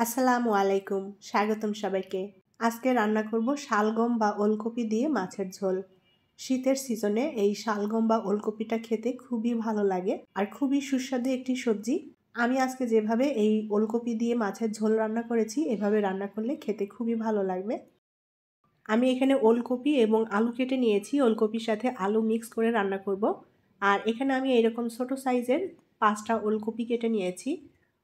আসসালামু আলাইকুম, স্বাগতম সবাইকে। আজকে রান্না করব শালগম বা ওলকপি দিয়ে মাছের ঝোল। শীতের সিজনে এই শালগম বা ওলকপিটা খেতে খুবই ভালো লাগে আর খুবই সুস্বাদু একটি সবজি। আমি আজকে যেভাবে এই ওলকপি দিয়ে মাছের ঝোল রান্না করেছি, এভাবে রান্না করলে খেতে খুবই ভালো লাগবে। আমি এখানে ওলকপি এবং আলু কেটে নিয়েছি, ওলকপির সাথে আলু মিক্স করে রান্না করব। আর এখানে আমি এরকম ছোট সাইজের 5টা ওলকপি কেটে নিয়েছি।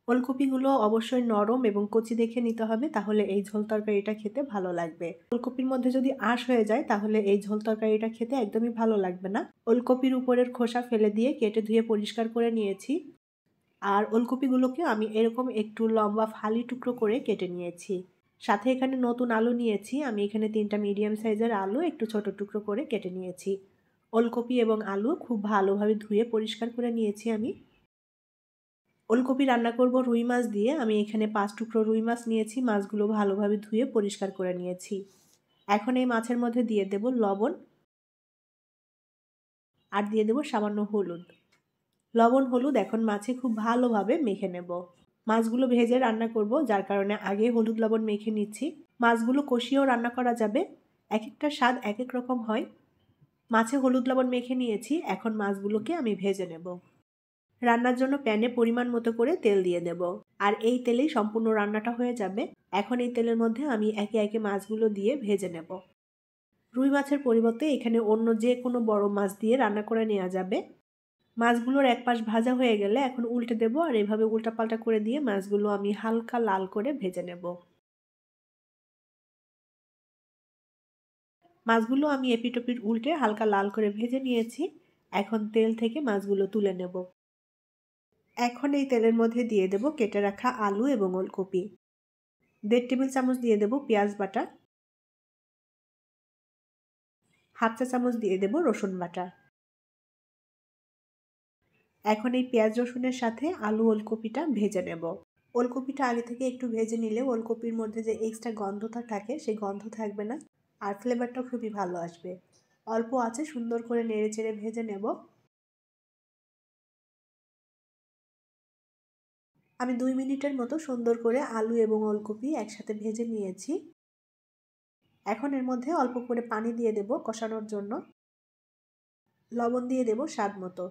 ওলকপিগুলো অবশ্যই নরম এবং কচি দেখে নিতে হবে, তাহলে এই ঝোল তরকারিটা খেতে ভালো লাগবে। ওলকপির মধ্যে যদি আঁশ হয়ে যায় তাহলে এই ঝোল তরকারিটা খেতে একদমই ভালো লাগবে না। ওলকপির উপরের খোসা ফেলে দিয়ে কেটে ধুয়ে পরিষ্কার করে নিয়েছি। আর ওলকপিগুলোকে আমি এরকম একটু লম্বা ফালি টুকরো করে কেটে নিয়েছি। সাথে এখানে নতুন আলু নিয়েছি, আমি এখানে 3টা মিডিয়াম সাইজের আলু একটু ছোট টুকরো করে কেটে নিয়েছি। ওলকপি এবং আলু খুব ভালোভাবে ধুয়ে পরিষ্কার করে নিয়েছি আমি। ওলকপি রান্না করব রুই মাছ দিয়ে। আমি এখানে 5 টুকরো রুই মাছ নিয়েছি, মাছগুলো ভালোভাবে ধুয়ে পরিষ্কার করে নিয়েছি। এখন এই মাছের মধ্যে দিয়ে দেব লবণ আর দিয়ে দেব সামান্য হলুদ। লবণ হলুদ এখন মাছে খুব ভালোভাবে মেখে নেব। মাছগুলো ভেজে রান্না করব, যার কারণে আগে হলুদ লবণ মেখে নিচ্ছি। মাছগুলো কষিয়েও রান্না করা যাবে, এক একটা স্বাদ এক এক রকম হয়। মাছে হলুদ লবণ মেখে নিয়েছি, এখন মাছগুলোকে আমি ভেজে নেব। রান্নার জন্য প্যানে পরিমাণ মতো করে তেল দিয়ে দেব, আর এই তেলেই সম্পূর্ণ রান্নাটা হয়ে যাবে। এখন এই তেলের মধ্যে আমি একে একে মাছগুলো দিয়ে ভেজে নেব। রুই মাছের পরিবর্তে এখানে অন্য যে কোনো বড় মাছ দিয়ে রান্না করে নেওয়া যাবে। মাছগুলোর এক পাশ ভাজা হয়ে গেলে এখন উল্টে দেব, আর এভাবে উল্টাপাল্টা করে দিয়ে মাছগুলো আমি হালকা লাল করে ভেজে নেব। মাছগুলো আমি এপিটোপিট উল্টে হালকা লাল করে ভেজে নিয়েছি। এখন তেল থেকে মাছগুলো তুলে নেব। এখন এই তেলের মধ্যে দিয়ে দেব কেটে রাখা আলু এবং ওলকপি। 1.5 টেবিল চামচ দিয়ে দেব পেঁয়াজ বাটা। হাফ চা চামচ দিয়ে দেব রসুন বাটা। এখন এই পেঁয়াজ রসুনের সাথে আলু ওলকপিটা ভেজে নেব। ওলকপিটা আগে থেকে একটু ভেজে নিলে ওলকপির মধ্যে যে এক্সট্রা গন্ধটা থাকে সেই গন্ধ থাকবে না, আর ফ্লেভারটাও খুবই ভালো আসবে। অল্প আঁচে সুন্দর করে নেড়ে চেড়ে ভেজে নেব। আমি 2 মিনিটের মতো সুন্দর করে আলু এবং ওলকপি একসাথে ভেজে নিয়েছি। এখন এর মধ্যে অল্প করে পানি দিয়ে দেব কষানোর জন্য। লবণ দিয়ে দেব স্বাদ মতো।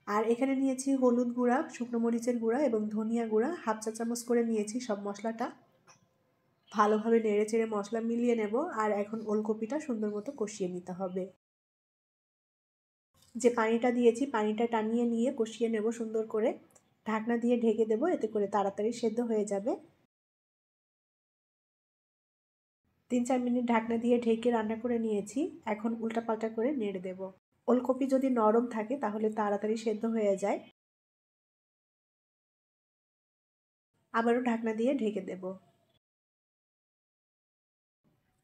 আর এখানে নিয়েছি হলুদ গুঁড়া, শুকনো মরিচের গুঁড়া এবং ধনিয়া গুঁড়া, হাফ চা চামচ করে নিয়েছি সব মশলাটা। ভালোভাবে নেড়ে চেড়ে মশলা মিলিয়ে নেব, আর এখন ওলকপিটা সুন্দর মতো কষিয়ে নিতে হবে। যে পানিটা দিয়েছি পানিটা টানিয়ে নিয়ে কষিয়ে নেব সুন্দর করে। ঢাকনা দিয়ে ঢেকে দেব, এতে করে তাড়াতাড়ি সেদ্ধ হয়ে যাবে। 3-4 মিনিট ঢাকনা দিয়ে ঢেকে রান্না করে নিয়েছি। এখন উল্টাপাল্টা করে নেড়ে দেব। ওলকপি যদি নরম থাকে তাহলে তাড়াতাড়ি সেদ্ধ হয়ে যায়। আবারও ঢাকনা দিয়ে ঢেকে দেব।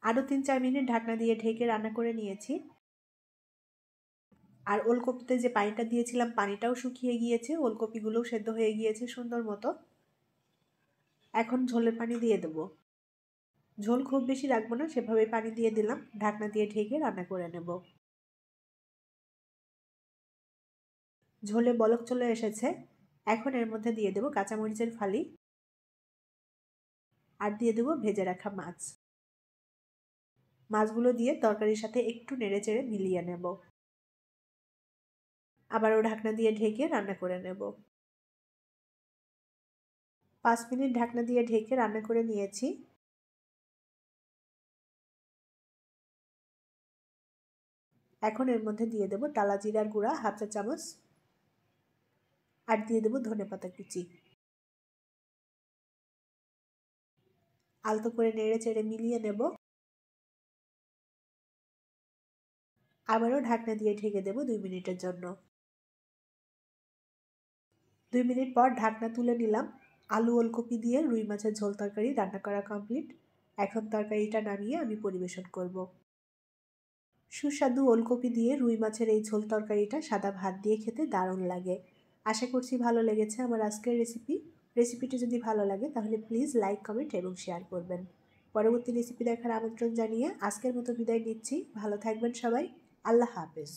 আরও 3-4 মিনিট ঢাকনা দিয়ে ঢেকে রান্না করে নিয়েছি। আর ওলকপিতে যে পানিটা দিয়েছিলাম পানিটাও শুকিয়ে গিয়েছে, ওলকপিগুলোও সেদ্ধ হয়ে গিয়েছে সুন্দর মতো। এখন ঝোলের পানি দিয়ে দেব। ঝোল খুব বেশি রাখবো না, সেভাবে পানি দিয়ে দিলাম। ঢাকনা দিয়ে ঢেকে রান্না করে নেব। ঝোলে বলক চলে এসেছে, এখন এর মধ্যে দিয়ে দেব কাঁচামরিচের ফালি আর দিয়ে দেব ভেজে রাখা মাছ। মাছগুলো দিয়ে তরকারির সাথে একটু নেড়েচেড়ে মিলিয়ে নেব। আবারও ঢাকনা দিয়ে ঢেকে রান্না করে নেব। 5 মিনিট ঢাকনা দিয়ে ঢেকে রান্না করে নিয়েছি। এখন এর মধ্যে দিয়ে দেব টালা জিরার গুঁড়া হাফ চা চামচ আর দিয়ে দেব ধনেপাতা কুচি। আলতো করে নেড়ে চেড়ে মিলিয়ে নেব। আবারও ঢাকনা দিয়ে ঢেকে দেব 2 মিনিটের জন্য। 2 মিনিট পর ঢাকনা তুলে নিলাম। আলু ওলকপি দিয়ে রুই মাছের ঝোল তরকারি রান্না করা কমপ্লিট। এখন তরকারিটা নামিয়ে আমি পরিবেশন করব। সুস্বাদু ওলকপি দিয়ে রুই মাছের এই ঝোল তরকারিটা সাদা ভাত দিয়ে খেতে দারুণ লাগে। আশা করছি ভালো লেগেছে আমার আজকের রেসিপিটি যদি ভালো লাগে তাহলে প্লিজ লাইক, কমেন্ট এবং শেয়ার করবেন। পরবর্তী রেসিপি দেখার আমন্ত্রণ জানিয়ে আজকের মতো বিদায় নিচ্ছি। ভালো থাকবেন সবাই। আল্লাহ হাফেজ।